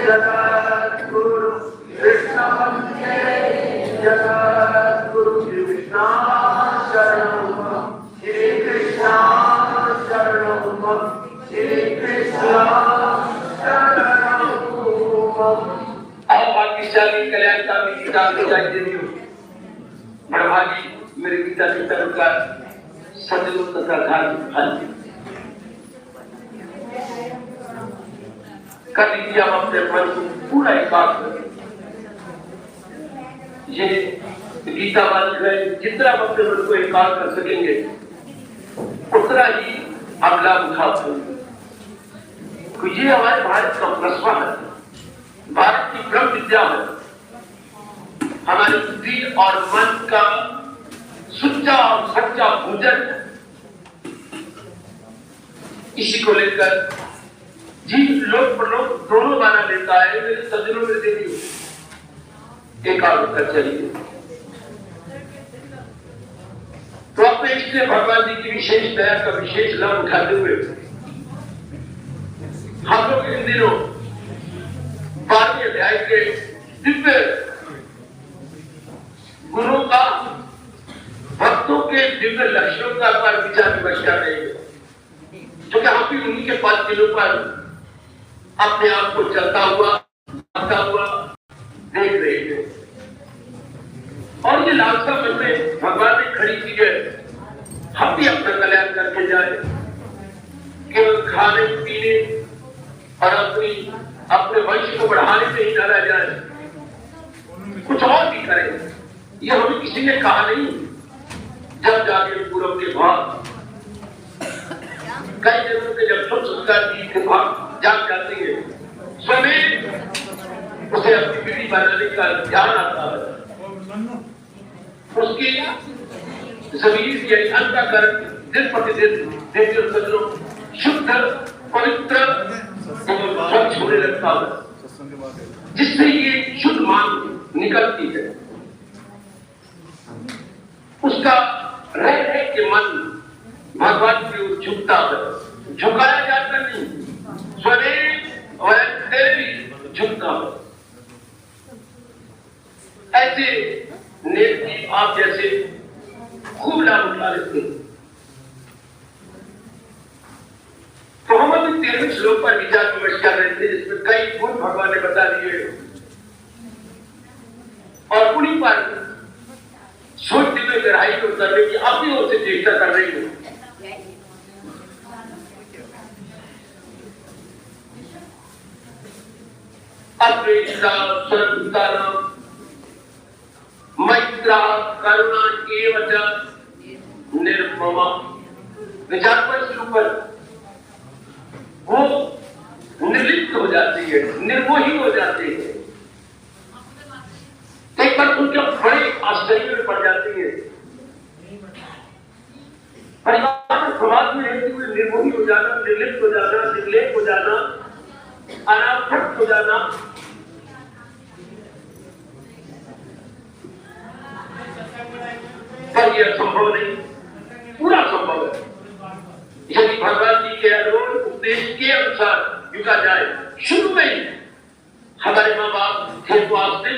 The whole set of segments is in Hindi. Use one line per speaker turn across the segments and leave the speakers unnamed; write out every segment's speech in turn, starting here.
जगद्गुरु कृष्ण वंदे जगद्गुरु कृष्ण शरणं श्री कृष्ण शरणं श्री कृष्ण शरणं। भाग्यशाली कल्याणकारी गीता दिखाई देती हूँ। भागी मेरे गीता के तरुकार सदैव तथा धार्मिक फल कर लीजिए। हम अपने मन को पूरा एकाग्र ये गीता वाली है, जितना हम अपने मन को एकाग्र कर सकेंगे उतना ही हम लाभ उठा सकेंगे। तो ये हमारे भारत का प्रश्न है, भारत की ब्रह्म विद्या है, हमारे बुद्धि और मन का सुच्चा और सच्चा भोजन। इसी को लेकर जीव लोक प्रलोक दोनों माना लेता है। मेरे सज्जनों में देखिए एकाग्र कर चलिए। तो अपने इसलिए भगवान जी की विशेष दया का विशेष लाभ उठाते हुए हम लोग इन दिनों 12वें अध्याय के दिव्य गुरु का भक्तों के दिव्य लक्षणों का पर विचार विमर्श कर रहे हैं, जो कि हम भी उन्हीं के 5 दिनों पर अपने आप को चलता हुआ देख रहे हैं। और ये लालसा मन में भगवान ने खड़ी की है, हम भी अपना कल्याण करके जाए, केवल खाने पीने और अपने वंश को बढ़ाने में ही न रह जाए, कुछ और भी करें। ये हमें किसी ने कहा नहीं। जब जाके पूरब के भाग कई जगहों के जब सुख संस्कार के भाग जाग जाते हैं, स्वयं उसे अपनी पीढ़ी बनाने का ध्यान आता है। उसकी जमीन यानी अंतःकरण दिन प्रतिदिन देवी और सज्जनों शुद्ध पवित्र स्वच्छ होने लगता है, जिससे ये शुद्ध मांग निकलती है। उसका रह के मन भगवान की ओर झुकता है, झुकाया जाता नहीं, स्वयं झुकता है। ऐसे नेत्री आप जैसे खूब लाभ उठा लेते हैं। तो हम अभी 13वें श्लोक पर विचार विमर्श कर रहे थे, जिसमें कई गुण भगवान ने बता दिए और उन्हीं पर सोचते हुए गहराई को करने की अपनी ओर से चेष्टा कर रही हूं। अद्वैता सर्वभूतानां मैत्रा करुणा एवं निर्ममा। विचार पर ऊपर वो निर्लिप्त हो जाती है, निर्मोही हो जाती है। एक बार उनके बड़े आश्चर्य में पड़ जाती है। परिवार समाज में रहते हुए निर्मोही हो जाना, निर्लिप्त हो जाना, निर्लेप हो जाना, अनासक्त हो जाना, पर यह संभव नहीं, पूरा संभव है यदि भगवान जी के अनुरूप उपदेश के अनुसार झुका जाए। शुरू में ही हमारे माँ बाप थे तो आपसे,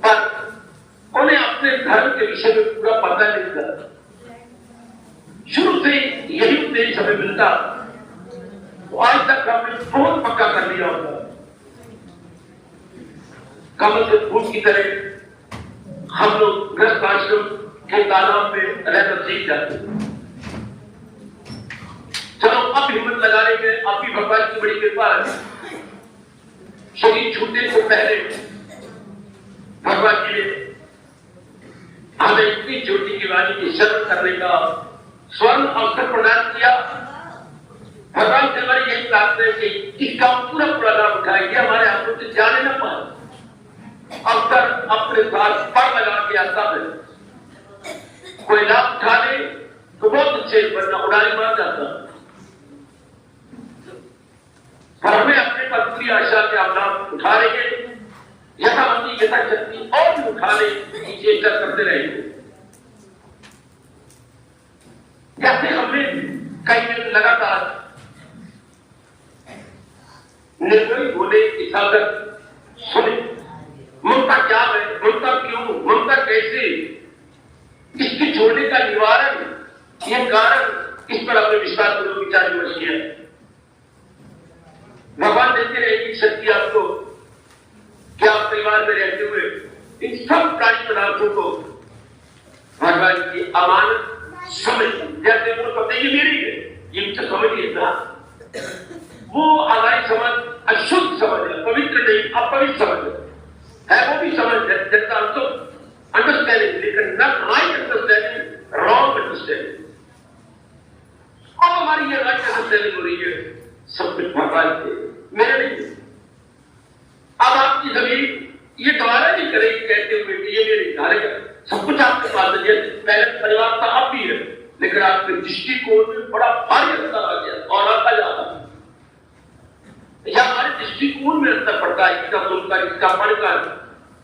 पर उन्हें अपने धर्म के विषय में पूरा पता नहीं था। शुरू से यही उपदेश हमें मिलता तो आज तक हमने बहुत पक्का कर लिया होता। कमल के फूल की तरह हम लोग गृहस्थ आश्रम के तालाब में रहकर सीख जाते। चलो अब हिम्मत लगा लेंगे, अब भी भगवान की बड़ी कृपा है। शरीर छूटने से पहले भगवान जी ने हमें इतनी ज्योति की वाणी की शरण करने का स्वर्ण अवसर प्रदान किया। भगवान से हमारी यही प्रार्थना है कि इसका पूरा लाभ उठाएंगे, हमारे हाथों से जाने न पाए। अवसर अपने साथ पर लगा के आता है, कोई लाभ उठा ले तो बहुत अच्छे, वरना उड़ाने मार जाता। पर हमें अपने पर पूरी आशा के आप लाभ उठा लेंगे, यथामति यथाशक्ति और भी उठाने की चेष्टा करते रहेंगे। जैसे हमने कई दिन लगातार निर्भय होने की साधक सुने। ममता क्या है, ममता क्यों, ममता कैसे, इसके छोड़ने का निवारण, यह कारण, इस पर अपने विस्तार पूर्वक विचार विमर्श किया। भगवान देते रहेगी शक्ति आपको कि आप परिवार में रहते हुए इन सब प्राणी पदार्थों को भगवान की अमानत समझ, जैसे वो कहते हैं ये मेरी है, ये मुझे समझिए ना, वो हमारी समझ अशुद्ध समझ है, पवित्र नहीं, अपवित्र समझ है वो भी समझ है, जैसा तो अंडरस्टैंडिंग, लेकिन not right understanding, wrong understanding. अब हमारी ये राइट अंडरस्टैंडिंग हो रही है सब कुछ भगवान के, मेरे नहीं। अब आपकी जमीन ये द्वारा नहीं करेगी कहते हुए कि ये मेरी धारे का सब कुछ आपके पास है, पहले परिवार था अब भी है, लेकिन आपके दृष्टिकोण में बड़ा भारी अंतर आ गया और आता जाता है। या हमारे दृष्टिकोण में अंतर पड़ता है, इसका सुनकर, इसका पढ़कर,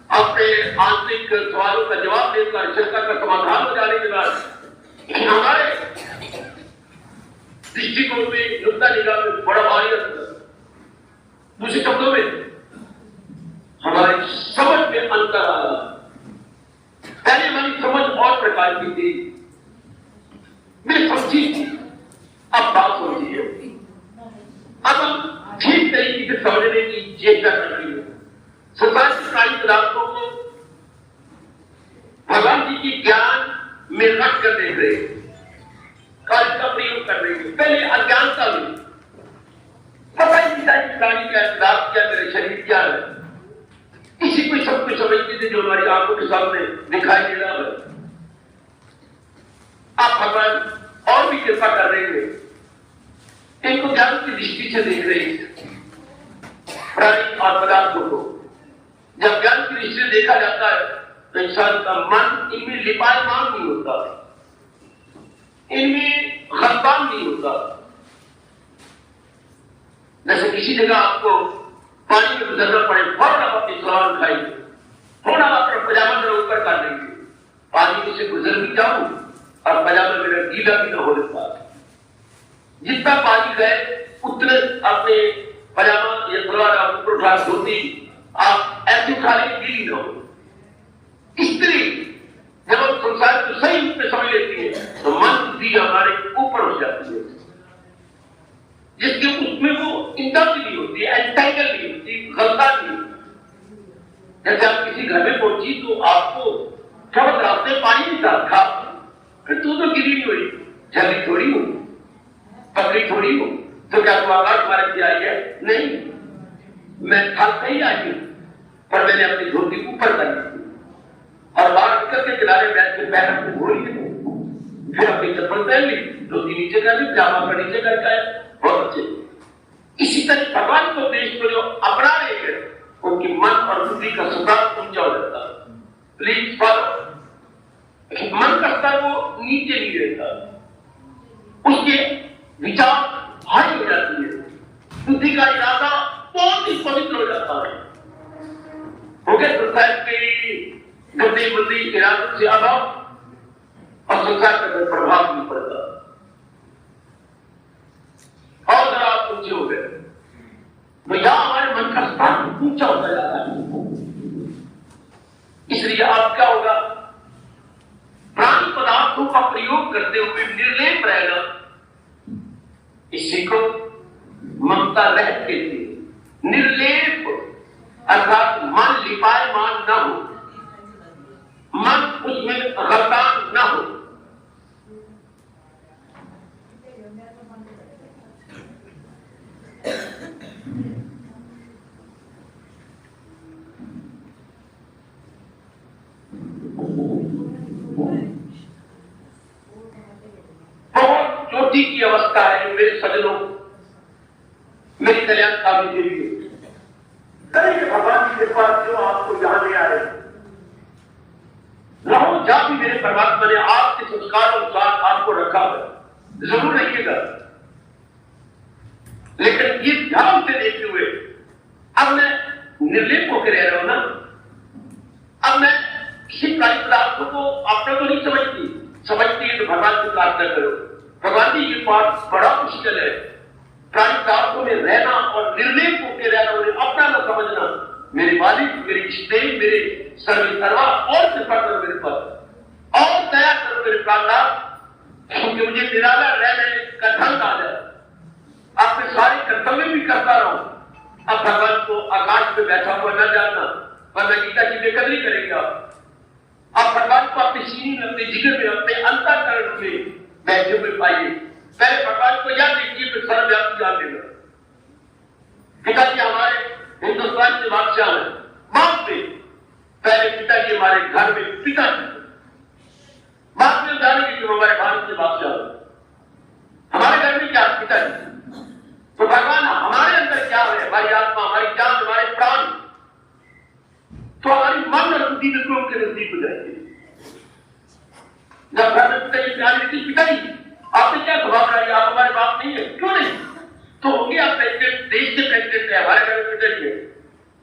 अपने आंतरिक सवालों का जवाब देकर, शंका का समाधान हो जाने के बाद हमारे दृष्टिकोण में, नुक्ता निगाह में बड़ा भारी अंतर। दूसरे शब्दों में हमारी समझ में अंतर आ रहा। पहले हमारी समझ और प्रकार की थी, मैं समझी थी, अब बात समझी है, अब हम ठीक तरीके से समझने की चेष्टा कर रही है। संसार के प्राणी पदार्थों को भगवान जी की ज्ञान में रख कर देख रहे हैं, कार्य का प्रयोग कर रहे हैं। पहले अज्ञानता में पता ही नहीं था कि प्राणी का पदार्थ क्या, मेरे शरीर क्या है, इसी को सब कुछ समझते थे जो हमारी आंखों के सामने दिखाई दे रहा है। आप भगवान और भी कृपा कर रहे हैं, इनको ज्ञान की दृष्टि से देख रहे हैं प्राणी और पदार्थों को। जब ज्ञान की दृष्टि से देखा जाता है तो इंसान का मन इनमें लिपायमान नहीं होता, इनमें खलबान नहीं होता। जैसे किसी जगह आपको पानी में गुजरना पड़े, फौरन आप अपनी सवाल उठाइए, फौरन आप अपना पजामा मेरा ऊपर कर देंगे, पानी में से गुजर भी जाऊं और पजामा मेरा गीला भी ना हो लेता। जितना पानी गए उतने अपने पजामा या सलवार आप ऊपर उठा, धोती आप ऐसे उठा लेंगे गीली ना हो। स्त्री जब हम संसार को सही रूप में समझ लेती है तो मन बुद्धि हमारे ऊपर हो जाती है, जिसके उसमें वो इंटर्न नहीं होती, एंटाइगल नहीं होती, गलता नहीं होती। जैसे आप किसी घर में पहुंची तो आपको थोड़ा रास्ते पानी नहीं था, फिर तू तो गिरी नहीं हुई, जल्दी थोड़ी हो, पकड़ी थोड़ी हो, तो क्या तुम आकाश तुम्हारे से आई है? नहीं, मैं थल नहीं आई हूं, पर मैंने अपनी धोती ऊपर कर दी और बाहर निकल के किनारे बैठ के पैर अपने धो लिए, फिर अपनी चप्पल पहन ली, धोती नीचे कर ली, पजामा पर नीचे करके आए, बहुत अच्छे। इसी तरह भगवान को देश को जो अपना रहे हैं उनकी मन और बुद्धि का स्तर ऊंचा हो जाता है। प्लीज फॉलो, मन का स्तर वो नीचे नहीं रहता, उसके विचार हाई हो जाती है, बुद्धि का इरादा बहुत ही पवित्र हो जाता है। हो गया संसार के गंदे बुद्धि इरादों से अभाव और संसार का प्रभाव नहीं पड़ता। और जरा आप ऊंचे हो गए तो यहां हमारे मन का स्तर ऊंचा होता जाता है। इसलिए आप क्या होगा, प्राणी पदार्थों का प्रयोग करते हुए निर्लेप रहना, इसी को ममता रहित कहते हैं। निर्लेप अर्थात मन लिपायमान न हो, मन उसमें गलतान न हो। बहुत चोटी की अवस्था है मेरे सज्जनों, मेरी कल्याण कामनी के लिए करेंगे भगवान की कृपा जो आपको यहां ले आए। रहो जहां भी मेरे परमात्मा ने आपके संस्कार अनुसार आपको रखा है, जरूर रहिएगा, लेकिन ये ध्यान से देखते हुए अब मैं निर्लेप होकर रह रहा हूं ना, अब मैं किसी प्राणी पदार्थों को अपना तो नहीं समझती है तो भगवान की प्रार्थना करो। भगवान जी ये बात बड़ा मुश्किल है, प्राणी पदार्थों में रहना और निर्लेप होकर सर्वा और कृपा करो मेरे पर और दया करो मेरे प्राणा, क्योंकि मुझे निराला रहने का ढंग आ जाए, अपने सारे कर्तव्य भी करता रहूं। अब भगवान को आकाश में बैठा हुआ न जानना, वरना गीता की बेकदरी करेंगे आप भगवान को अपने सीने में, अपने जिगर में, अपने अंतःकरण में बैठे हुए पाइए। पहले भगवान को याद कीजिए, फिर सर्वव्यापी जान लेना। पिताजी हमारे हिंदुस्तान के बादशाह हैं, बाद में पहले पिताजी हमारे घर में पिताजी, बाद में जानेंगे कि हमारे भारत के बादशाह हैं। हमारे घर में क्या पिताजी, तो भगवान हमारे अंदर क्या है, हमारी आत्मा, हमारी जान, हमारे प्राण, तो हमारी मन और बुद्धि बिल्कुल उनके नजदीक हो जाएगी। जब घर में पिताजी प्यार लेती, पिताजी आपने क्या स्वभाव रहा है, आप हमारे बाप नहीं है, क्यों नहीं, तो होंगे आप प्रेसिडेंट, देश के प्रेसिडेंट है, हमारे घर में पिताजी है,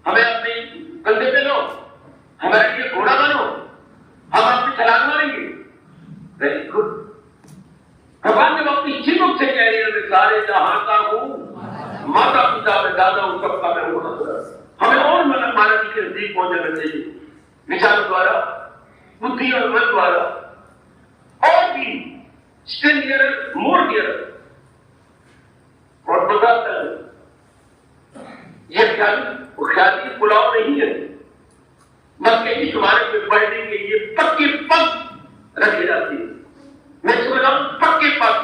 हमें अपने कंधे पे लो, हमारे लिए घोड़ा बनो, हम आपकी छलांग मारेंगे। Very good. भगवान जब अपनी चिन्ह से कह रही है, मैं सारे जहां का हूं, माता पिता में दादा हूं, सबका मैं हूं। हमें और मतलब महाराज जी के नजदीक पहुंच जाना चाहिए, विचारों द्वारा, बुद्धि और मन द्वारा, और भी स्टिल डियर, मोर डियर। और बताता है यह ख्याति पुलाव नहीं है, बल्कि इस मार्ग में बढ़ने के लिए पक्के पग रखे जाते हैं। मैं समझ रहा हूं पक्के पग,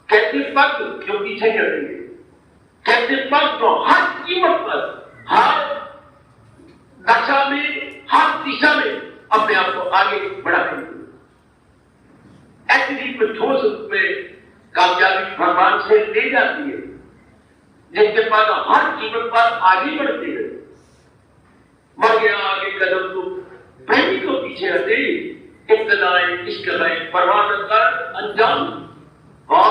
कैसे पग जो पीछे चलेंगे, कैसे पग जो हर कीमत पर, हर दशा में, हर दिशा में अपने आप को आगे बढ़ाएंगे। ऐसी रीत में ठोस रूप में कामयाबी भगवान से ले जाती है, जिसके बाद हर जीवन पर आगे बढ़ते हैं। बढ़ गया आगे कदम तो प्रेमी को पीछे हटे, इब्तदाए इश्क है परवान कर अंजाम, और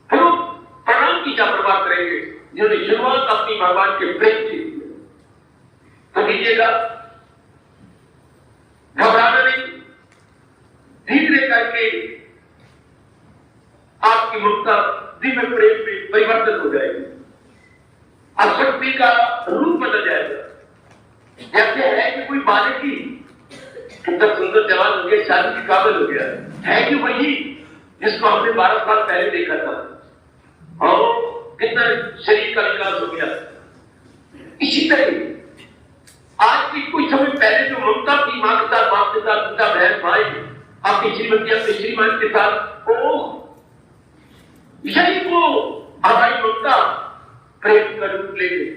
फिर प्रणाम की क्या परवाह करेंगे जिन्होंने शुरुआत अपनी भगवान के प्रेम से। तो कीजिएगा, घबराना नहीं, धीरे करके आपकी ममता दिव्य प्रेम में परिवर्तन हो जाएगी, आसक्ति का रूप बदल जाएगा। जैसे है कि कोई बालक ही कितना सुंदर जवान हो गया, शादी के काबिल हो गया, है कि वही जिसको हमने 12 साल पहले देखा था, और कितना शरीर का विकास हो गया। इसी तरह आज की कुछ समय पहले जो ममता थी मां के साथ, बाप के साथ, पिता बहन भाई, आपकी श्रीमती अपने श्रीमान के साथ, यही वो हमारी ममता प्रेम का रूप ले गई।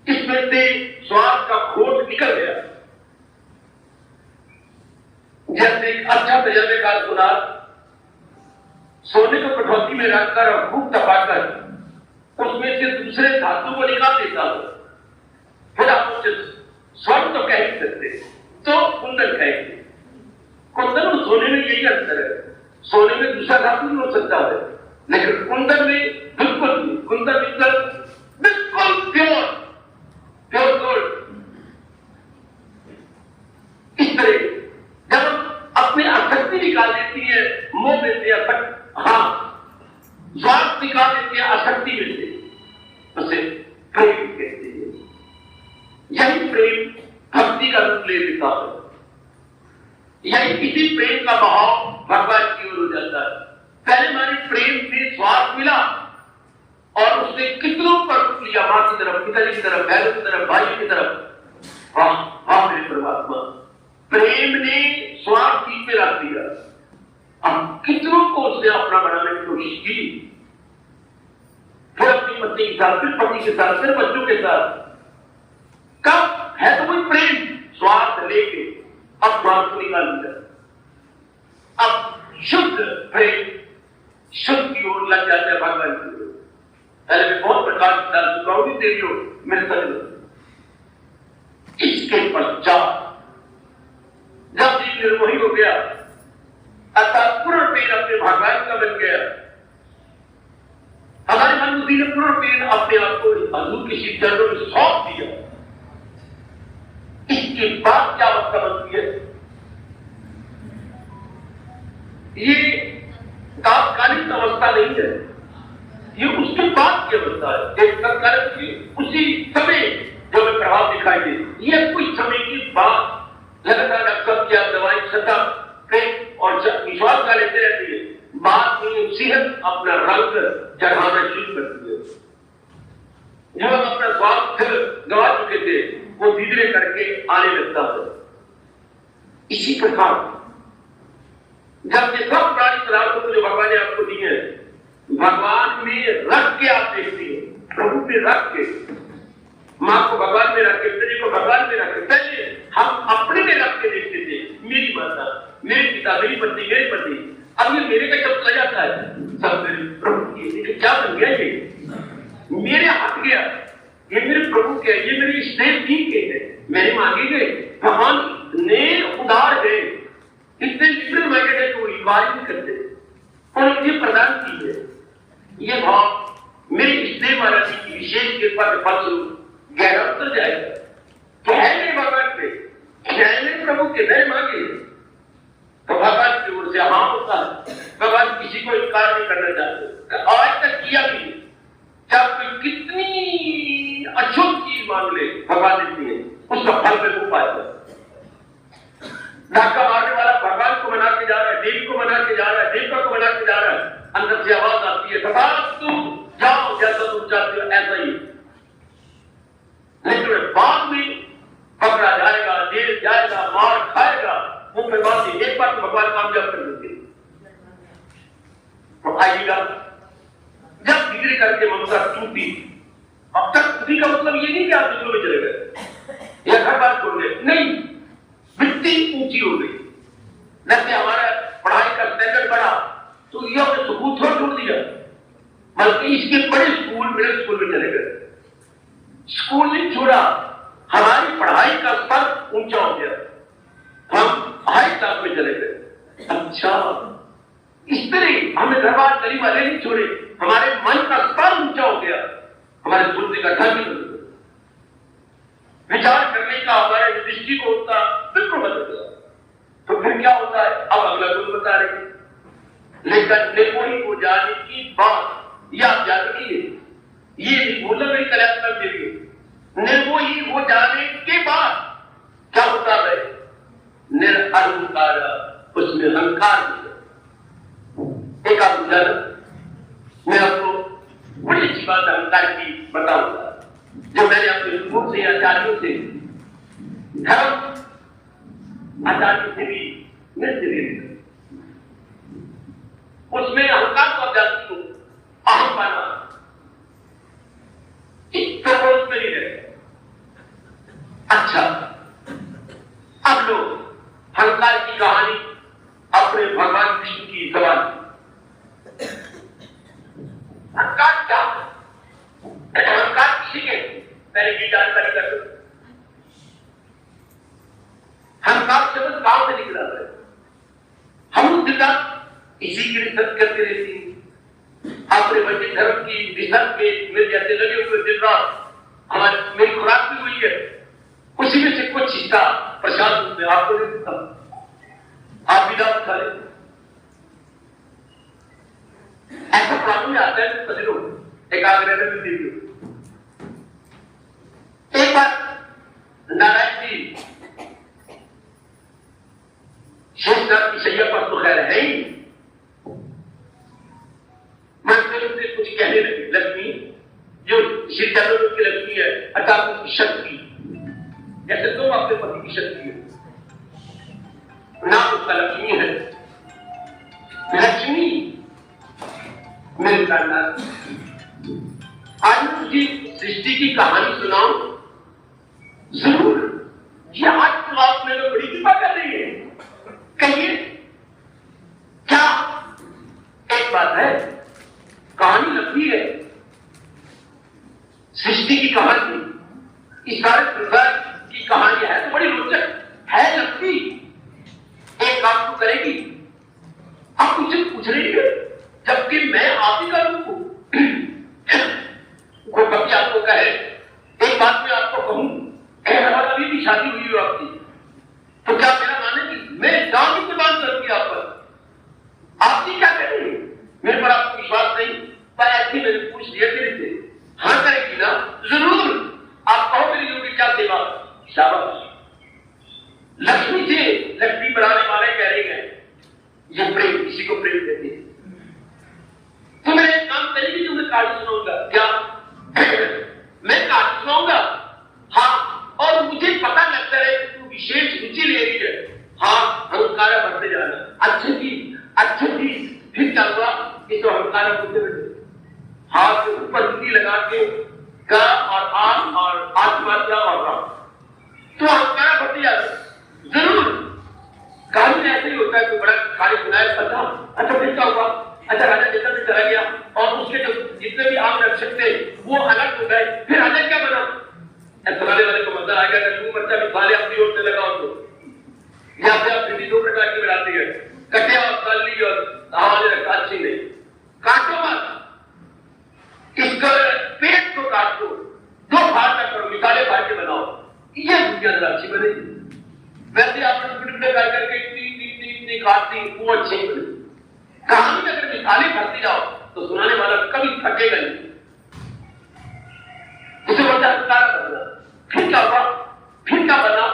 इसमें से स्वाद का खोट निकल गया। जैसे अच्छा तजर्बेकार सुनार सोने को कठौती में रखकर और खूब तपाकर उसमें से दूसरे धातु को निकाल देता हो, फिर आप उसे स्वर्ण तो कह ही सकते, तो कुंदन कहेंगे। कुंदन और सोने में यही अंतर है, सोने में दूसरा धातु नहीं हो सकता है, लेकिन कुंदन में बिल्कुल नहीं। कुंदन बिल्कुल प्योर प्योर गोल्ड। इस तरह जब अपनी आसक्ति निकाल देती है, मोह देती है, हाँ स्वार्थ निकाल देती है आसक्ति में से, उसे प्रेम कहते हैं। यही प्रेम भक्ति का रूप ले लेता है, यही किसी प्रेम का बहाव भगवान की ओर हो जाता है। पहले हमारे प्रेम से स्वार्थ मिला और उसने कितनों पर रूप लिया, मां की तरफ, पिताजी की तरफ, बहनों की तरफ, भाई की तरफ। वाह वाह मेरे परमात्मा, प्रेम ने स्वार्थ बीच में रख दिया। अब कितनों को उसने अपना बनाने की कोशिश की, फिर अपनी पत्नी के साथ, फिर पति के साथ, फिर बच्चों के साथ। कब है तो कोई प्रेम स्वार्थ लेके अब स्वार्थ को निकाल दिया। अब शुद्ध प्रेम शुद्ध की ओर लग जाता है भगवान की ओर। पहले मैं बहुत प्रकार की डाल चुका हूं, देखियो मेरे साथ। इसके पश्चात जब जीव निर्मोही हो गया, अर्थात पूर्ण पेन अपने भगवान का बन गया, हमारे मन बुद्धि ने पूर्ण पेन अपने आप को हजूर की शिव चरणों में सौंप दिया। इसके बाद क्या अवस्था बनती है? ये तात्कालिक अवस्था नहीं है, ये उसके बाद की अवस्था है। एक तत्काल की उसी समय जो हमें प्रभाव दिखाई दे, ये कुछ समय के बाद वो धीरे करके आने लगता है। इसी प्रकार जब ये सब प्राणी पदार्थों को जो भगवान ने आपको दी है, भगवान में रख के आप देखते हैं, प्रभु में रख के, माँ को भगवान में रख के, पिता को भगवान में रख के। पहले हम अपने में रख के देखते थे, मेरी माता, मेरे पिता, मेरी पत्नी, मेरे पति। अब ये मेरे का जब चला जाता है सब प्रभु की, क्या बन गया ये, मेरे हट गया, ये मेरे प्रभु के, ये मेरे स्नेह के है, मेरे मांगे गए। भगवान ने उदार गए, इतने लिबरल माइंडेड है, कोई बात नहीं करते और मुझे प्रदान की है। ये भाव मेरी स्नेह महाराज जी की विशेष कृपा के फलस्वरूप गहरा उतर जाएगा। कहने भगवान पे, कहने प्रभु के नए मांगे तो भगवान की ओर से हाँ होता है। भगवान किसी को इनकार नहीं करना चाहते, आज तक किया भी। जब कोई कितनी अशुद्ध चीज मांग ले, भगवान देती है, उसका फल पे वो पाता है। धक्का मारने वाला भगवान को मना के जा रहा है, देवी को मना के जा रहा है, देवता को मना के जा रहा है, अंदर से आवाज आती है, तुम जाओ जैसा तुम चाहते हो ऐसा ही। लेकिन बाद में पकड़ा जाएगा, जेल जाएगा, मार खाएगा, वो बात एक बार तो भगवान कामयाब कर देते। तो आइएगा जब धीरे करके ममता टूटी, अब तक टूटी का मतलब ये नहीं कि आप दूसरों में चले गए या घर बार छोड़ गए, नहीं, वृत्ति ऊंची हो गई। जैसे हमारा पढ़ाई का स्टैंडर्ड बढ़ा तो ये अपने स्कूल थोड़ा छोड़ दिया, बल्कि इसके बड़े स्कूल, मिडिल स्कूल में चले गए। स्कूल नहीं छोड़ा, हमारी पढ़ाई का स्तर ऊंचा हो गया, हम हाई क्लास में चले गए। अच्छा, इस तरह हमें घर बार गली वाले नहीं छोड़े, हमारे मन का स्तर ऊंचा हो गया, हमारे सोचने का ढंग बदल गया, विचार करने का हमारे दृष्टिकोण का बिल्कुल बदल गया। तो फिर क्या होता है, अब अगला गुण बता रहे हैं। लेकिन निर्मोही हो जाने की बात यह आप याद रखिए, ये नहीं बोला मेरी कल्पना के लिए। निर्मोही हो जाने के बाद क्या होता है, निरअहंकार, उसमें अहंकार नहीं। एक आप मैं आपको बड़ी अच्छी बात अहंकार की बताऊंगा, जो मैंने अपने गुरु से, आचार्यों से, धर्म आचार्यों से भी मिलते, उसमें अहंकार को जानती हूं, अहम पाना एक प्रबोध में नहीं रहता। अच्छा, अब लोग अहंकार की कहानी अपने भगवान कृष्ण की जबान, अहंकार क्या, अहंकार किसी के पहले की जानकारी कर दो। अहंकार शब्द गांव से निकला है, हम दिशा इसी की रिसर्च करते रहती है। अपने बच्चे धर्म की रिसर्च में मेरे जैसे लगे हुए दिन रात, हमारी मेरी खुराक भी हुई है, उसी में से कुछ हिस्सा प्रसाद रूप में आपको दे देता हूं, आप भी दाव खा लेते। ऐसा प्रॉब्लम में आता है तो लोग एकाग्रता में देखिए। एक बार नारायण जी शेषनाथ की शैया पर तो खैर है ही, मैं उनसे कुछ कहने लगी, लक्ष्मी जो श्री चंद्र की लक्ष्मी है, अर्थात उसकी शक्ति, जैसे तुम अपने पति की शक्ति है, नाम उसका लक्ष्मी है। लक्ष्मी मेरे प्राणनाथ, आज मैं तुझे सृष्टि की कहानी सुनाऊं? जरूर, ये आज तो आप मेरे को बड़ी कृपा कर रही है, कहिए क्या? एक बात है, कहानी लंबी है, सृष्टि की कहानी, इस सारे संसार की कहानी है तो बड़ी रोचक है, लंबी। एक काम तो करेगी, आप मुझसे पूछ रही है, जबकि मैं आप ही का रूप हूं। कोई कभी आपको कहे, एक बात मैं आपको कहूं, अभी भी शादी हुई हो आपकी, तो क्या मेरा मानेगी? मैं जान की कुर्बान करूंगी आप पर। आप जी क्या करेंगे? मेरे पर आपको विश्वास नहीं, पर ऐसे मैंने पूछ लिया तेरे से, हाँ करेगी ना? जरूर, आप कहो मेरी योगी क्या सेवा। शाबाश। लक्ष्मी से लक्ष्मी बनाने वाले कह रहे हैं, ये प्रेम, किसी को प्रेम देते हैं। तो मैं एक काम करेगी, तुम्हें कहानी सुनाऊंगा क्या? मैं हमारा बोलते बैठे, हाथ के ऊपर उंगली लगा के का और आम और आत्महत्या और राम, तो हमारा बढ़ती जाता जरूर। कहानी में ऐसे ही होता है, कोई बड़ा कहानी सुनाया, अच्छा फिर क्या हुआ, अच्छा राजा जैसा भी चला गया और उसके जो जितने भी आम रक्षक थे वो अलग हो गए, फिर राजा क्या बना। सुनाने वाले को मजा आएगा, मर्चा मिसाले अपनी ओर से लगाओ तो यहाँ पे आप दो प्रकार की बनाती है, कटे और काली और हमारे अच्छी नहीं, काटो मत, इसका पेट को काट दो, दो भाग का करो, मिसाले भाग के बनाओ, ये दुनिया अच्छी बनेगी। वैसे आप कर करके इतनी काटती वो अच्छी बने। कहानी में अगर मिसालें भरती जाओ तो सुनाने वाला कभी थकेगा नहीं। उसे बोलता है फिर क्या हुआ, फिर क्या बना।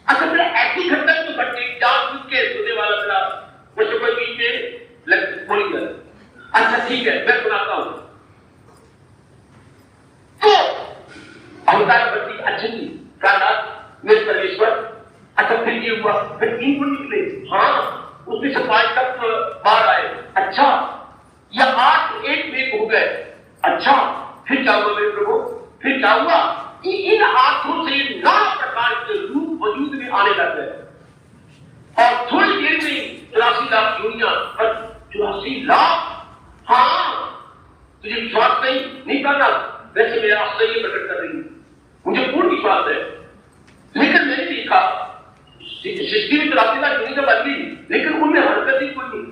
अच्छा मेरा ऐसी घटना तो घट गई, जान बुझ के सुनने वाला मेरा मुझे कोई बीच में बोली गया। अच्छा ठीक है मैं सुनाता हूं। तो अवतार बच्ची अच्छी थी कानाथ मेरे परमेश्वर। अच्छा फिर ये हुआ, फिर 3 गुण निकले, हाँ उसमें से 5 तक बाहर आए। अच्छा या 8 एक में हो गए। अच्छा फिर क्या हुआ मेरे प्रभु, फिर क्या हुआ कि इन आंखों से नाना प्रकार के रूप वजूद में आने लग गए और थोड़ी देर में 84 लाख दुनिया और 84 लाख। हाँ तुझे विश्वास नहीं करना, वैसे मेरा आश्चर्य प्रकट कर रही हूं, मुझे पूर्ण विश्वास है। लेकिन मैंने देखा सृष्टि में 84 लाख दुनिया बदली, लेकिन उनमें हरकत ही कोई नहीं।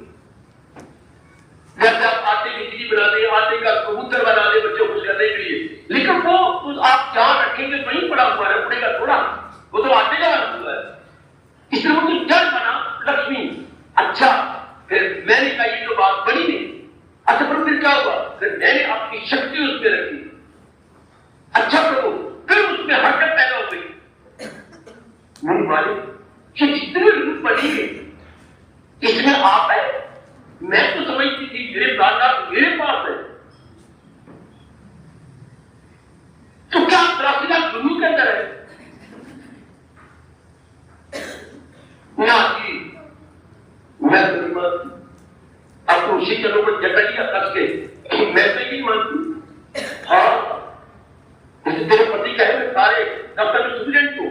जैसे आप आटे की चीज बना दे, आटे का कबूतर बना दे बच्चों को खुश करने के लिए, लेकिन वो आप जहां रखेंगे वहीं पड़ा हुआ है, पड़ेगा थोड़ा, वो तो आटे का बना हुआ है। इसलिए वो तो जड़ बना लक्ष्मी। अच्छा फिर मैंने कहा ये तो बात बनी नहीं। अच्छा पर फिर क्या हुआ, फिर मैंने आपकी शक्ति उसमें रखी। अच्छा प्रभु फिर उसमें हरकत पैदा हो गई। मेरे मालिक कि जितने रूप बनी गई इसमें आप है, मैं तो समझती थी मेरे प्राणनाथ मेरे पास है, तो क्या 83 लाख दुनिया के अंदर है ना जी। मैं तो आपको उसी चलो को जकड़िया कस के मैं तो यही मानती। हाँ तेरे पति कहे सारे दफ्तर में स्टूडेंट हूं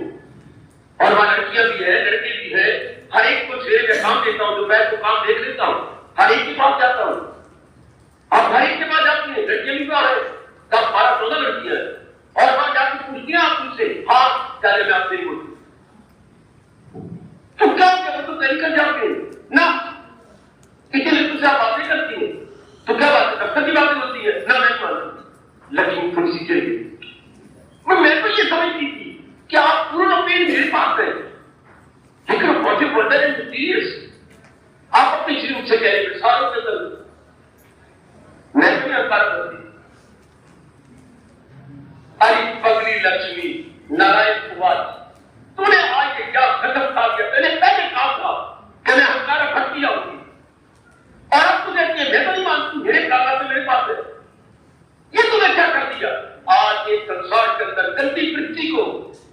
और वहां लड़कियां भी है लड़के भी है, हर एक को छेड़ में काम देता हूं, दोपहर को काम देख लेता हूं, हर एक के पास जाता हूं। अब हर एक के पास जाती है लड़कियां भी तो है 10-12-14 लड़कियां है और वहां जाकर पूछती हैं आप मुझसे, हाँ चले मैं आपसे बोलती तो क्या क्या तो तरीका जाओगे ना, इतने तुझसे आप बातें करती हैं तो क्या बात है, दफ्तर की बातें होती है ना, मैं मानती। लेकिन थोड़ी सी चली मैं तो ये समझती थी कि आप पूर्ण अपने मेरे पास है, लेकिन what you wonder and serious आप अपने श्री रूप से कह रहे सारों के अंदर मैं भी अवतार करती। अरे पगली लक्ष्मी नारायण कुमार तूने आज क्या खत्म खा दिया, मैंने पहले कहा था कि मैं हंकारा भक्ति आऊंगी और अब तुझे मैं तो नहीं मानती मेरे काला से मेरे पास है, ये तूने क्या कर दिया। आज एक संसार के अंदर गंदी वृत्ति को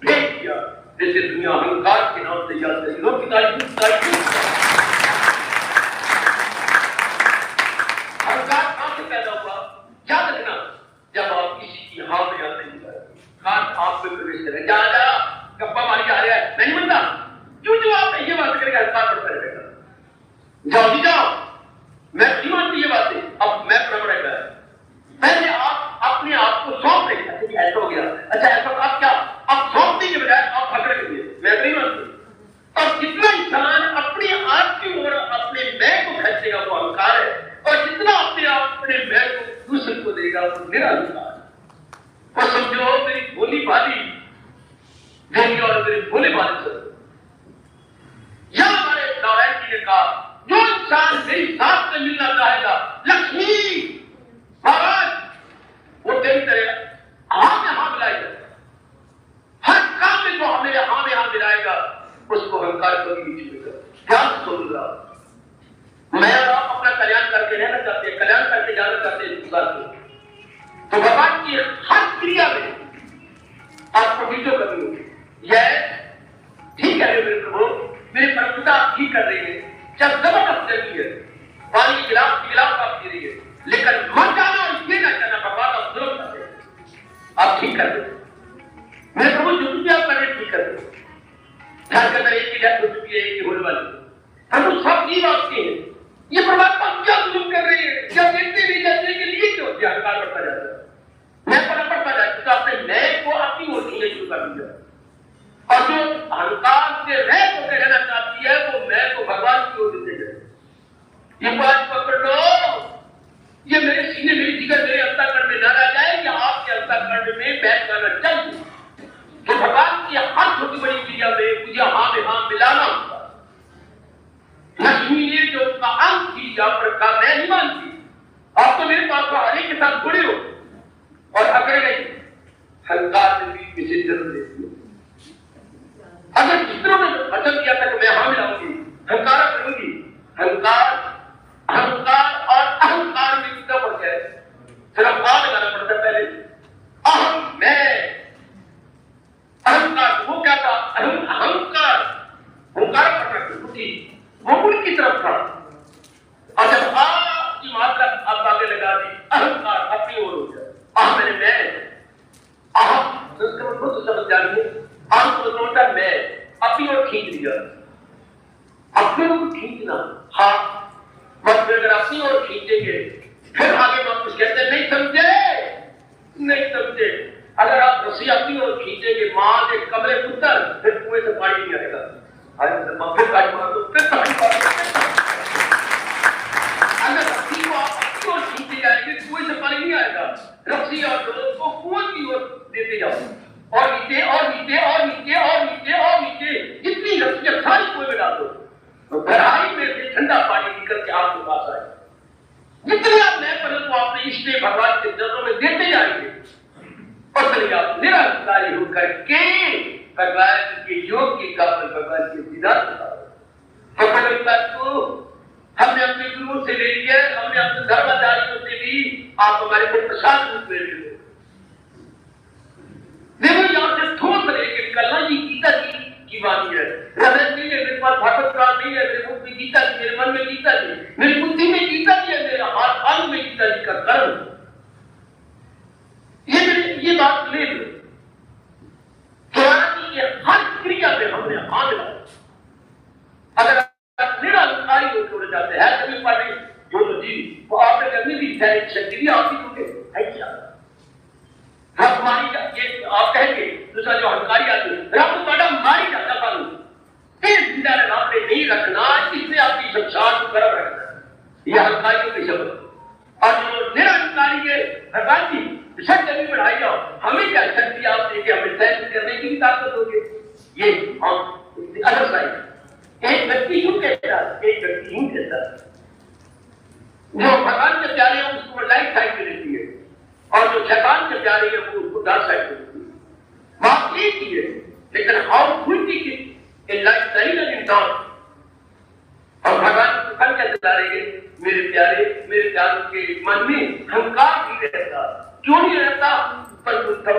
भेज दिया जैसे दुनिया अहंकार के नाम से याद करी लोग अहंकार कहां से पैदा हुआ, याद रखना जब आप किसी की हाँ में आते हैं कान आप में प्रवेश करें, जा गप्पा मारी जा रहा है, नहीं बनता क्यों आप ये बात करेंगे अहंकार बढ़ता रहेगा। जाओ जी जाओ, मैं नहीं मानती ये बातें, अब मैं प्रबल है। पहले आप अपने आप को सौंप दें, अच्छा ऐसा हो गया, अच्छा ऐसा आप क्या आप सौंपने के बजाय आप पकड़ लीजिए, मैं नहीं मानती। और जितना इंसान अपने आप की ओर अपने मैं को खींचेगा वो अहंकार है, और जितना अपने आप अपने मैं को दूसरे को देगा वो मेरा अहंकार है। और समझो मेरी भोली भाली देवी और मेरे भोले भाली से यह हमारे नारायण जी ने कहा जो इंसान मेरी साथ से मिलना चाहेगा लक्ष्मी महाराज वो तेरी तरह हाँ में हाँ मिलाएगा, हर काम में जो हमें हाँ में हाँ मिलाएगा उसको अहंकार कभी नहीं छूटेगा। ध्यान सुनूंगा मैं और आप अपना कल्याण करके रहना चाहते हैं, कल्याण करके जाना चाहते हैं, तो भगवान की हर क्रिया में आपको बीजों करनी होगी। यह ठीक है मेरे प्रभु, मेरे परमपिता आप ठीक कर रही है, जब जबरदस्त जगी है पानी की गिलास आप पी रही है, लेकिन लेकिन मत जाना और ये ना कहना भगवान आप जुल्म कर दे, आप ठीक कर दो, मैं प्रभु जो भी आप कर रहे ठीक कर दो। ध्यान करना एक की डेथ हो चुकी है, एक की होने वाली, हम सब ये बात की है, ये परमात्मा क्या जुल्म कर रही है, क्या देखते नहीं जाते के लिए क्यों अहंकार बढ़ता जाता है, मैं बढ़ता जाता, तो आपने मैं को अपनी ओर खींचना शुरू कर दिया, और जो अहंकार से मैं को कहना चाहती है वो मैं को भगवान की ओर देते जाए। ये बात पकड़ लो, ये मेरे सीने मेरी जिगर मेरे अंतःकरण में न रह जाए, या आपके अंतःकरण में बैठ करना चाहिए। तो भगवान की हर छोटी बड़ी क्रिया में मुझे हाँ में हाँ मिलाना होगा। लक्ष्मी ने जो उसका अंग थी या प्रखा मैं नहीं मानती, आप तो मेरे पास हरे के साथ जुड़े हो और अकड़ गई, हंकार ने बीच में से जन्म देती है। अगर चित्रों ने वचन किया था कि मैं हाँ मिलाऊंगी, हंकारा करूंगी, हंकार अहंकार और अहंकार में कितना फर्क है, फिर अहंकार लगाना पड़ता है पहले, अहम मैं, अहंकार वो क्या था, अहंकार ओंकार पकड़ टूटी वो मुड़ की तरफ था, और जब आपकी मात्रा आप आगे लगा दी अहंकार अपनी ओर हो गया, अहम मैंने मैं, अहम संस्कृत को तो समझ जानिए, अहम को सोचा मैं अपनी ओर खींच लिया, अपने ओर खींचना, हाँ बस अगर अपनी ओर खींचेंगे फिर आगे बात कुछ कहते हैं नहीं समझे, नहीं समझे, अगर आप रस्सी अपनी ओर खींचेंगे मां के कमरे उतर फिर कुएं से पानी नहीं आएगा, फिर पानी मार दो, फिर पानी मार दो, अगर रस्सी को आप अपनी ओर खींचे जाएंगे कुएं से पानी नहीं आएगा, रस्सी और डोर को कुएं की ओर देते जाओ और नीचे और नीचे और नीचे और नीचे और नीचे, जितनी रस्सियां सारी कुएं में डाल दो तो गहराई में से ठंडा पानी निकल के आपके पास आए। जितने आप नए पदों को अपने इष्ट भगवान के चरणों में देते जाएंगे और चलिए आप निरंकारी होकर के भगवान के योग की काबल भगवान के सिद्धांत को हमने अपने गुरुओं से ले लिया, हमने अपने धर्माचार्यों से भी, आप हमारे को प्रसाद रूप में ले लो। देखो यहाँ से ठोस लेके कला जी गीता की वाणी है, हृदय नहीं है मेरे पास, भागवत प्राण नहीं है मेरे मुख में गीता जी, मेरे मन में गीता जी, मेरी बुद्धि में गीता जी है, मेरा हाथ अंग में गीता जी का कर्म, ये बात ले लो। पुरानी के हर क्रिया में हमने हाथ लगाया, अगर आप निरंकारी होकर जाते हैं कभी पानी जो जी वो आपने करनी भी शायद शक्ति भी आपकी होगी है क्या, हमारी ये आप कहेंगे दूसरा जो हंकारी आती है रब बड़ा मारी जाता पानी इस जिंदा आपने नहीं रखना, इससे आपकी शमशान को गर्म रखना, यह हंकारियों के शब्द। और जो निरंकारी के भगवान जी शक्ति भी बढ़ाई जाओ, हमें क्या शक्ति आप देंगे, हमें सहन करने की भी ताकत होगी, ये हम अलग साइड एक व्यक्ति यूं कहता है, एक व्यक्ति यूं कहता है, जो भगवान के प्यारे हैं उसको लाइट साइड में रहती है और जो शैतान के प्यारे हैं वो उसको डार्क साइड में रहती है। बात एक ही है, लेकिन हाउ क्विकली इन लाइफ नहीं है इंसान, और भगवान को कल कैसे डालेंगे, मेरे प्यारों के मन में हंकार भी रहता, क्यों नहीं रहता, पर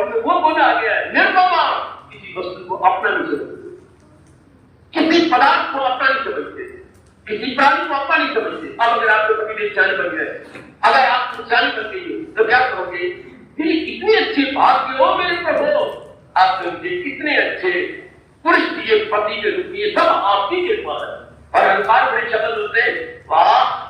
में वो गुण आ गया है, निर्ममा, किसी वस्तु को अपना नहीं समझते, किसी पदार्थ को अपना नहीं समझते, किसी प्राणी को अपना नहीं समझते। अब अगर आपको कभी इंसान बन गए, अगर आप इंसान बन गई तो क्या कहोगे, कितनी अच्छी भाग्य हो मेरे प्रभु, आपने मुझे कितने अच्छे पुरुष दिए, पति के रूप में, सब आपकी कृपा है। और अहंकार बड़े शब्द होते हैं, वाह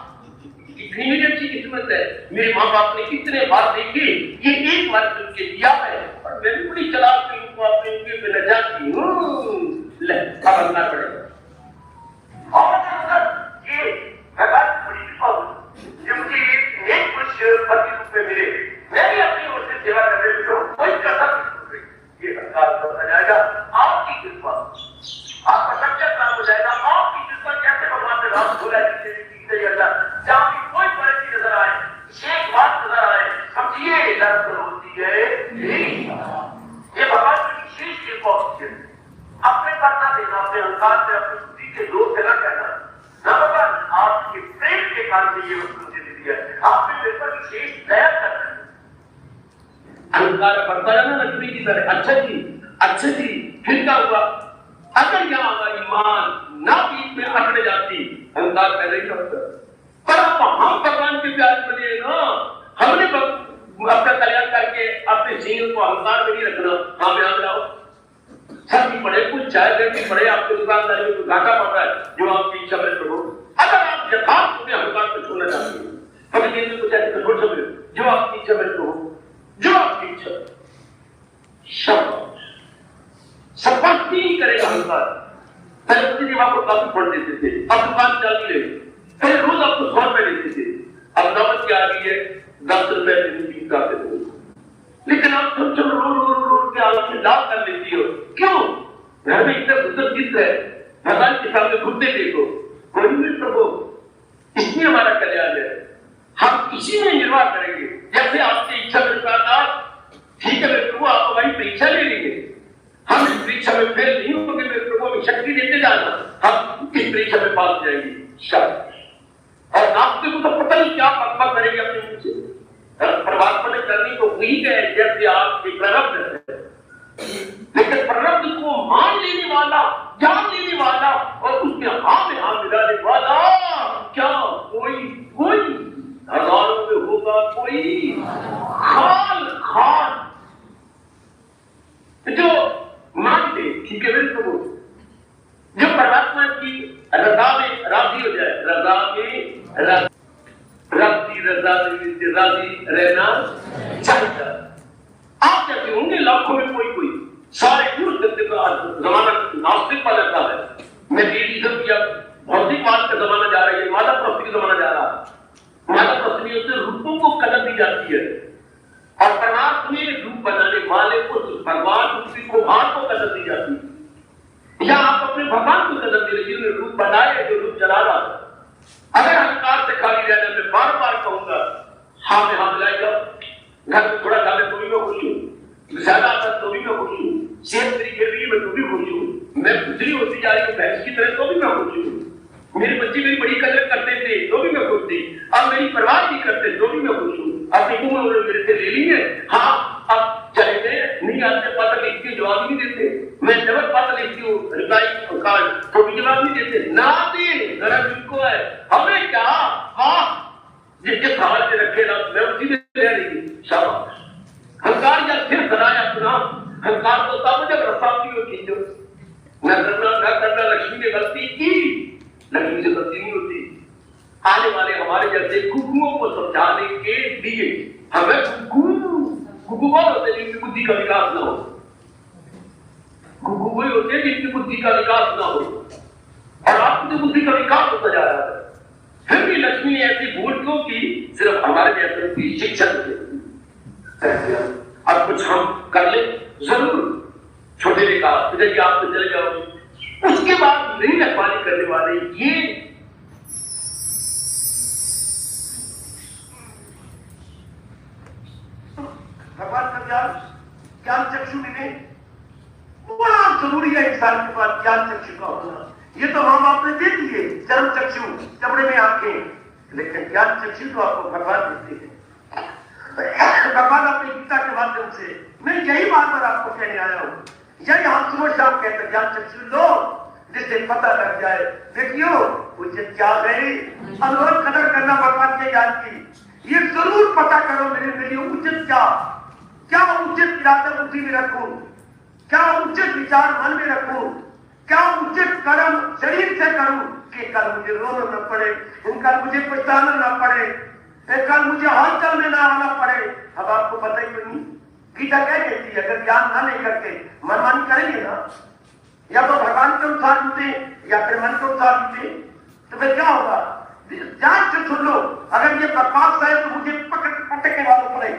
कितनी मेरी अच्छी किस्मत है, मेरे माँ बाप ने कितने बार देखी, ये एक बार सुन के दिया है और मैं भी बड़ी चलाक हूँ, उनको अपने ऊपर पे न जाती हूँ, ले अब अहंकार बढ़ेगा। और ये भगवान बड़ी कृपा हुई, ये मुझे एक पुरुष पति रूप में मिले, मैं भी अपनी ओर से सेवा करने लगा, कोई कसर नहीं, ये अहंकार बढ़ता जाएगा, आपकी कृपा, आपका सच्चा काम हो जाएगा, आपकी कृपा कैसे भगवान से रात बोला जहाँ भी कोई परिस्थिति नजर आए, एक बात नजर आए, समझिए दर्द होती है, ये भगवान की विशेष कृपा होती है। अपने करना देना, अपने अहंकार से, अपनी बुद्धि के दोष से न कहना, न भगवान आपके प्रेम के कारण से ये वस्तु मुझे दे दिया है, आपने मेरे पर विशेष दया करना। अहंकार बढ़ता है ना लक्ष्मी की तरह, अच्छा जी फिर क्या हुआ, अगर यहाँ हमारी मान ना बीच में अकड़ जाती, अहंकार पहले ही होता, पर अब हम भगवान के प्यारे बने ना, हमने अपना कल्याण करके अपने जीवन को अहंकार में नहीं रखना। हाँ में आ जाओ, सब भी पड़े, कुछ चाय भी पड़े, आपको दुकानदारी में घाटा पड़ रहा है, जो आपकी इच्छा में करो। अगर आप यथार्थ में अहंकार को छोड़ना चाहते हैं, हमें जीवन में कुछ ऐसे कठोर समझ, जो आपकी इच्छा में करो, जो आपकी इच्छा सब नहीं करेगा अहंकार। पहले मुझे जब आपको काफी पढ़ देते थे, अब दुकान चल रही, पहले रोज आपको 100 रुपए देते थे, अब नौबत क्या आ गई है 10 रुपए देने का देते हो। लेकिन आप सब चलो रोज के आपसे लाभ कर लेती हो, क्यों? घर में इतना सुंदर चित्र है, भगवान के सामने घूमते देखो, कोई भी प्रभु इसमें हमारा कल्याण है, हम इसी में निर्वाह करेंगे। जैसे आपकी इच्छा में था, ठीक है मेरे प्रभु आप हमारी परीक्षा ले लेंगे, हम इस परीक्षा में फेल नहीं होंगे, मेरे प्रभु हमें शक्ति देते जाना, हम इस परीक्षा में पास जाएंगे शायद। और आपके को तो पता नहीं क्या पक्का करेंगे अपने मुंह से। परमात्मा ने करनी तो वही है जैसे आपके प्रारब्ध है, लेकिन प्रारब्ध को मान लेने वाला, जान लेने वाला और उसमें हाँ में हाँ मिलाने वाला क्या कोई हजारों में होगा, कोई खाल जो मान ले, ठीक है मेरे प्रभु, जो परमात्मा की रजा में राजी हो जाए, रजा में राजी रहना चाहिए। आप जैसे होंगे लाखों में कोई सारे जमाना नास्तिक पा जाता है, मेटीरियलिज्म या भौतिकवाद का जमाना जा रहा है, मादा प्रस्ती का जमाना जा रहा है। मादा प्रस्ती से रूपों को कदर दी जाती है और परमात्मा में रूप बनाने वाले को भगवान उसकी कुम्हार को कदर दी जाती है, या आप अपने भगवान को कदर दे रहे जिन्होंने रूप बनाया, जो रूप चला रहा है। अगर अहंकार से खाली रहने में बार बार कहूंगा हाँ में हाँ मिलाएगा, घर में थोड़ा डाले तो भी मैं खुश हूँ, ज्यादा आता तो भी मैं खुश हूँ, सेहत मेरी गिर रही है मैं तो भी खुश हूँ, मैं गुजरी होती जा रही हूँ भैंस की तरह तो भी मैं खुश हूँ, मेरे बच्चे मेरी बड़ी कदर करते थे तो भी मैं खुश थी, अब मेरी परवाह नहीं करते तो भी मैं खुश हूँ। अब देखो उन्होंने मेरे से ले ली है, हाँ अब चले गए, नहीं आते पता लिखते जवाब नहीं देते, मैं जब पता लिखती हूँ रिप्लाई तो भी जवाब नहीं देते, ना दे गरज उनको है, हमें क्या, हाँ जिसके सवाल से रखे ना मैं उसी में ले रही शाबाश। हंकार या फिर सराया सुना, हंकार तो तब जब रसाती हो खींचो, न करना लक्ष्मी ने गलती की, लक्ष्मी से गलती नहीं होती। आने वाले हमारे जैसे कुकुओं को समझाने के लिए हमें कुकु होते जिनकी बुद्धि का विकास न हो, कुकु वही होते जिनकी बुद्धि का विकास न हो, और आपकी बुद्धि का विकास होता जा रहा है। फिर भी लक्ष्मी ने ऐसी भूल क्यों की? सिर्फ हमारे जैसे की शिक्षक थे। अब कुछ हम कर ले जरूर, छोटे ने कहा पिताजी आप तो चले जाओ, उसके बाद नहीं रखवाली करने वाले ये भगवान का ज्ञान चक्षु मिले, बड़ा जरूरी है इंसान के पास ज्ञान चक्षु का होना। ये तो माँ बाप ने दे दिए जन्म चक्षु, चमड़े में आंखें, लेकिन ज्ञान चक्षु तो आपको भगवान देते हैं। भगवान अपनी गीता के माध्यम से, मैं यही बात पर आपको कहने आया हूँ, यही हम सुबह शाम कहते हैं ज्ञान चक्षु लो जिससे पता लग जाए। देखियो उचित क्या है, अनुरोध कदर करना भगवान के ज्ञान की, ये जरूर पता करो मेरे लिए उचित क्या उचित इरादा बुद्धि में रखूं, क्या उचित विचार मन में रखूं, क्या उचित कर्म शरीर से करूं कि कल मुझे रोना न पड़े, कल मुझे पछताना न पड़े, कल मुझे हलचल में ना आना पड़े। अब आपको पता ही नहीं गीता क्या कहती है, अगर ज्ञान ना लेकर के मनमानी करेंगे ना, या तो भगवान के अनुसार जुटे या फिर मन के अनुसार जुटे, तो फिर क्या होगा? जांच से सुन लो, अगर ये बकवास है तो मुझे पटक के मालूम पड़े,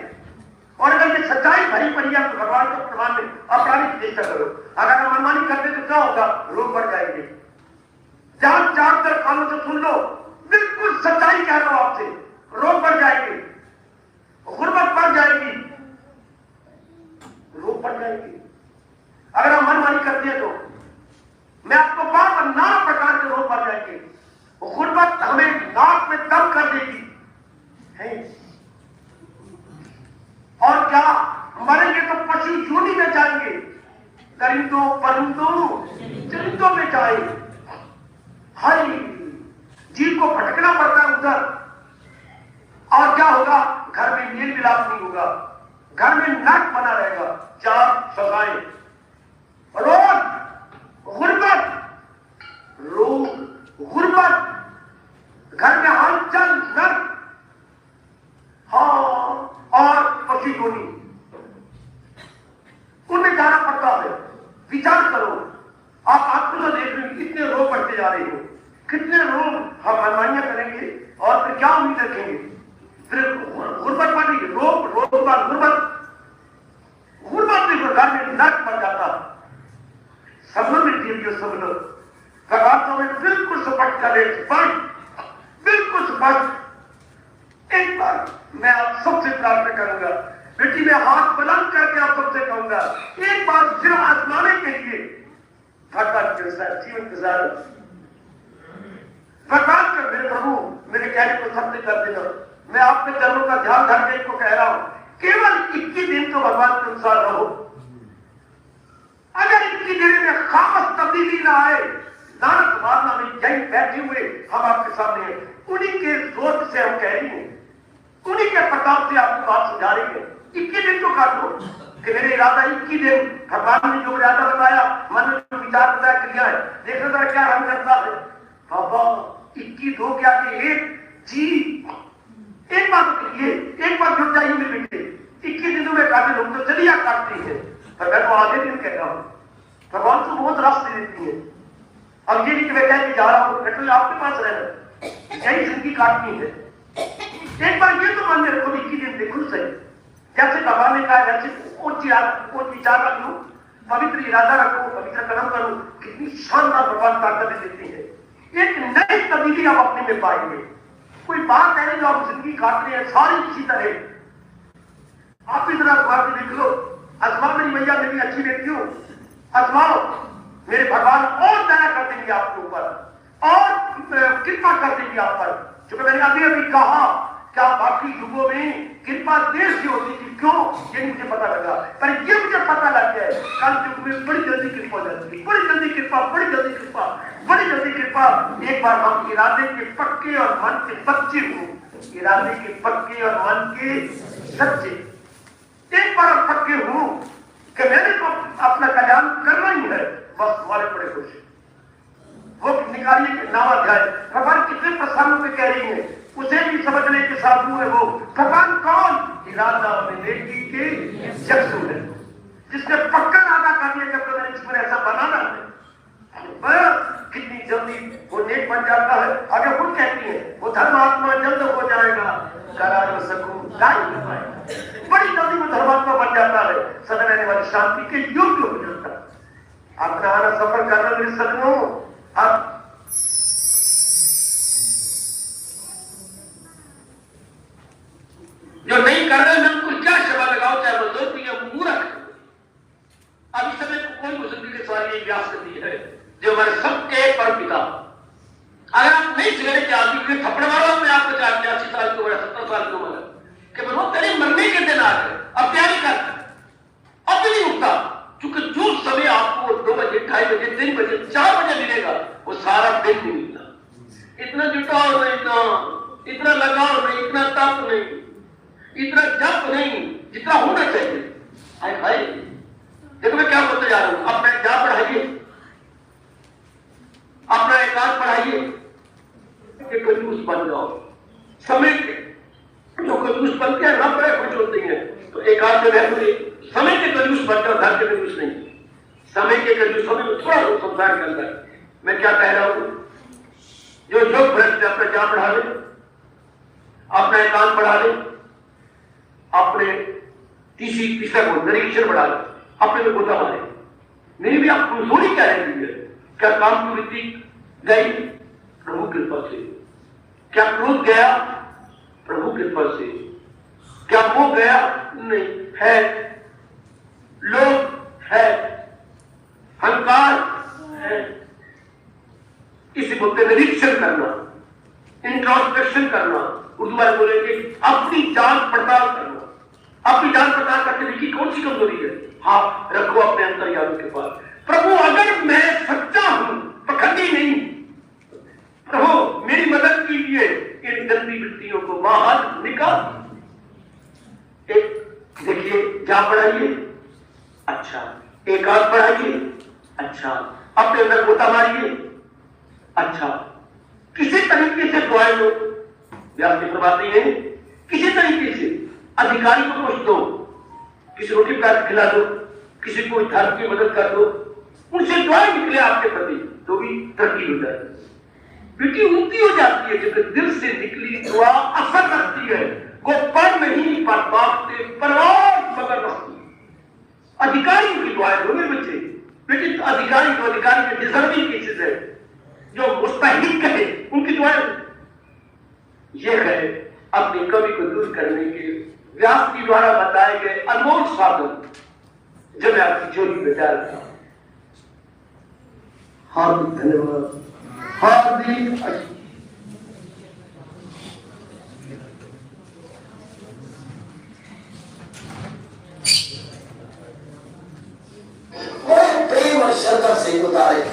और अगर ये सच्चाई भरी पड़ी है तो भगवान के प्रमाण में अपराधी चेष्टा करो। अगर हम मनमानी करते तो क्या होगा? रोग बढ़ जाएंगे। जांच जांच कर कानों से सुन लो, बिल्कुल सच्चाई कह रहा हूं आपसे, रोग बढ़ जाएंगे, गुर्बत बढ़ जाएगी, रोग बढ़ जाएगी। अगर हम मनमानी करते हैं तो मैं आपको बार नाना प्रकार के रोग बढ़ जाएंगे, गुर्बत हमें नाक में दम कर देगी है। और क्या मरेंगे तो पशु योनि में जाएंगे, परिंदों चरिंदों में जाए। हर जीव को भटकना पड़ता है उधर,
और क्या होगा? घर में मेल मिलाप नहीं होगा, घर में नाक बना रहेगा। 4 सजाएं, रोग, गुर्बत, गुर्बत, घर में हलचल, नर्क, हाँ, और पसीगोनी, उनमें जाना पड़ता है। विचार करो, आप आपको तो देख रहे हो कितने रोग बढ़ते जा रहे हो, कितने रोग हम मनमानियां करेंगे और फिर क्या उम्मीद रखेंगे? फिर गुर्बत बढ़ेगी, रोग गुर्बत भी घर में नर्क बन जाता। समझ में दीजिए, सब लोग भगवान में बिल्कुल स्पष्ट करे, बिल्कुल स्पष्ट। एक बार मैं आप सबसे प्रार्थना करूंगा, बेटी में हाथ बुलंद करके आप सबसे कहूंगा, एक बार फिर आजमाने के लिए भगवान के साथ जीवन गुजारो। भगवान का मेरे प्रभु मेरे कहने को सत्य कर देना। मैं आपके चरणों का ध्यान धरने को कह रहा हूं, केवल 21 दिन तो भगवान के अनुसार रहो। अगर 21 दिन में खास तब्दीली ना आए, नानक मारना में यही बैठे हुए हम आपके सामने हैं, उन्हीं के जोर से हम कह रही हैं, उन्हीं के प्रताप से आपको बात समझा रही है। 21 दिन तो काट लो कि मेरे इरादा 21 दिन, भगवान ने जो इरादा बताया, मन में जो विचार बताया, क्रिया है, देखो जरा क्या रंग करता है। बाबा 21 हो गया कि एक बात करिए, एक बार जुट जाइए मेरे बेटे। 21 दिनों में काटे लोग तो चलिए काटते हैं, पर मैं तो आधे दिन कह रहा हूं। भगवान को बहुत रास्ते देती है। अब ये नहीं कि मैं कह के जा रहा हूं, बेटे आपके पास रहना, यही जिंदगी काटनी है। एक बार ये तो मन में रखो, 21 दिन देखो सही, जैसे भगवान ने कहा वैसे ऊंच विचार रख लो, पवित्र इरादा रखो, पवित्र कर्म करो। कितनी शानदार भगवान ताकत देते हैं। एक नई तब्दीली आप अपने में पाएंगे। कोई बात है जो आप जिंदगी काट रहे हैं, सारी इसी तरह। आप इतना भगवान देख लो, आजमाओ मेरी मैया, मेरी अच्छी बेटी हो, आजमाओ, मेरे भगवान और दया कर देंगे आपके ऊपर और कृपा कर देंगे आप पर। जो मैंने अभी कहा, क्या बाकी युगों में कृपा देश की होती थी, क्यों ये नहीं मुझे पता लगा, पर ये मुझे पता लग गया कल युग में बड़ी जल्दी कृपा हो जाती है, बड़ी जल्दी कृपा, बड़ी जल्दी कृपा, बड़ी जल्दी कृपा। एक बार हम इरादे के पक्के और मन के सच्चे हो, इरादे के पक्के और मन के सच्चे, एक बार हम पक्के हो कि मैंने तो अपना कल्याण करना ही है, बस हमारे बड़े खुश। वो निकालिए नामाध्याय, भगवान कितने प्रसन्न पे कह रही है, उसे भी समझने के साधु है वो। भगवान कौन? इरादा में नेकी के चक्षु है, जिसने पक्का इरादा कर लिया कि मैंने इसमें ऐसा बनाना है, बस कितनी जल्दी वो नेक बन जाता है। अगर वो कहती है वो धर्मात्मा जल्द हो जाएगा, करा सकूं बड़ी जल्दी वो धर्मात्मा बन जाता है, सदा रहने वाली शांति के योग्य हो जाता है। अपना आना सफर करना मेरे सदनों, अब जो नहीं कर रहे, मैं उनको क्या शब्द लगाओ, चाहे मजदूर या मूर्ख। अब इस समय कोई मुस्लिम के सवाल ये व्यास करती है, जो हमारे सबके परम पिता, अगर आप नहीं सिगरेट के आदमी के थप्पड़ मारो, मैं आपको 80 साल की उम्र, 70 साल की उम्र कि बोलो तेरे मरने के दिन आ गए, अब तैयारी कर, अब भी नहीं उठता, क्योंकि जो समय आपको 2 बजे, 2:30 बजे, 3 बजे, 4 बजे मिलेगा, वो सारा दिन नहीं मिलता। इतना जुटाव नहीं, इतना लगाव नहीं, इतना तप नहीं, इतना जप नहीं, जितना होना चाहिए। हाय हाय, देखो मैं क्या बोलते जा रहा हूं, अपना एग्जाम पढ़ाइए, अपना एकांत पढ़ाइए कि कंजूस बन जाओ। समय के जो कंजूस बनते हैं ना, बड़े खुश होते हैं, तो एकांत में रहते, समय के कंजूस बन जाओ, धन के कंजूस नहीं। समय के कंजूस होने में थोड़ा संसार के अंदर मैं क्या कह रहा हूं, जो योग भ्रष्ट अपना एग्जाम पढ़ा ले, अपना एकांत पढ़ा ले, अपने तीसरा को निरीक्षण बढ़ा ले, अपने में गोता मारे। मेरी भी आप कमजोरी क्या रहती है? क्या काम की वृत्ति गई? प्रभु कृपा से। क्या क्रोध गया? प्रभु कृपा से। क्या मोह गया? नहीं है। लोभ है, अहंकार है। इसी बोलते निरीक्षण करना, इंट्रोस्पेक्शन करना, उर्दू में बोलेंगे अपनी जांच पड़ताल करना। अपनी जांच पड़ताल करके देखिए कौन सी कमजोरी है, हाँ रखो अपने अंतर्यामी के पास। प्रभु अगर मैं सच्चा हूं, पखंडी नहीं, प्रभु मेरी मदद कीजिए, इन गंदी वृत्तियों को बाहर निकाल अच्छा, एक हाथ बढ़ाइए। अच्छा, अपने अंदर गोता मारिए। अच्छा, किसी तरीके से दुआएं लो, व्यास जी फरमाते हैं किसी तरीके से अधिकारी को कुछ दो, किसी रोटी पका खिला दो, किसी को धर्म की मदद कर दो, उनसे दुआएं निकले आपके प्रति तो भी तरक्की हो जाए। बेटी ऊंची हो जाती है जब दिल से निकली दुआ असर करती है। वो पर नहीं पर बाप से परवाह मगर रखती है। अधिकारियों की दुआएं दो मेरे बच्चे। बेटी अधिकारी तो अधिकारी के डिजर्विंग केसेस है, जो मुस्तहिक है उनकी दुआएं। यह है अपनी कमी को दूर करने के व्यास जी द्वारा बताए गए अनमोल साधन जो मैं आपकी झोली में डाल रहा हूं। हार्दिक धन्यवाद। हार्दिक प्रेम और श्रद्धा से उतारे।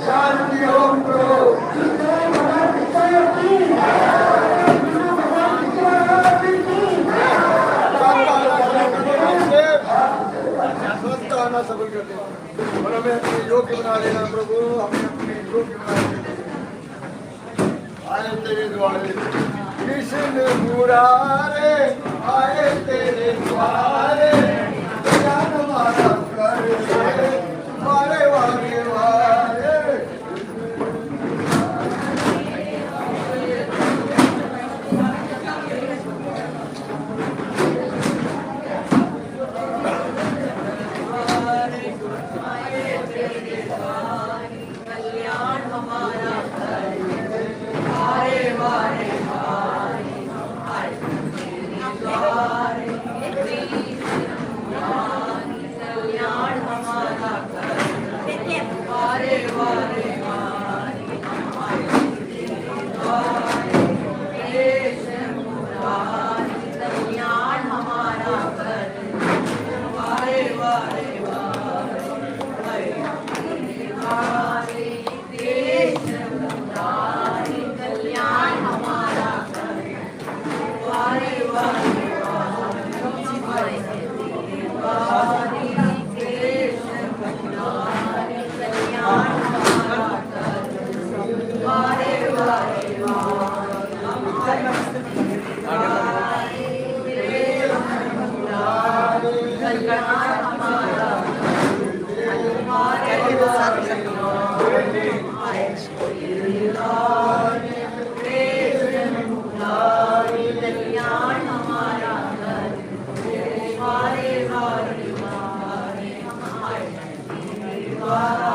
शांति ओम प्रभु। सफल कर देना और हमें अपने योग्य बना देना प्रभु, हमें अपने योग्य बना देना। आए तेरे द्वारे कृष्ण मुरारे, आए तेरे द्वारे ज्ञान हमारा कर वारे वारे वारे।
Wow.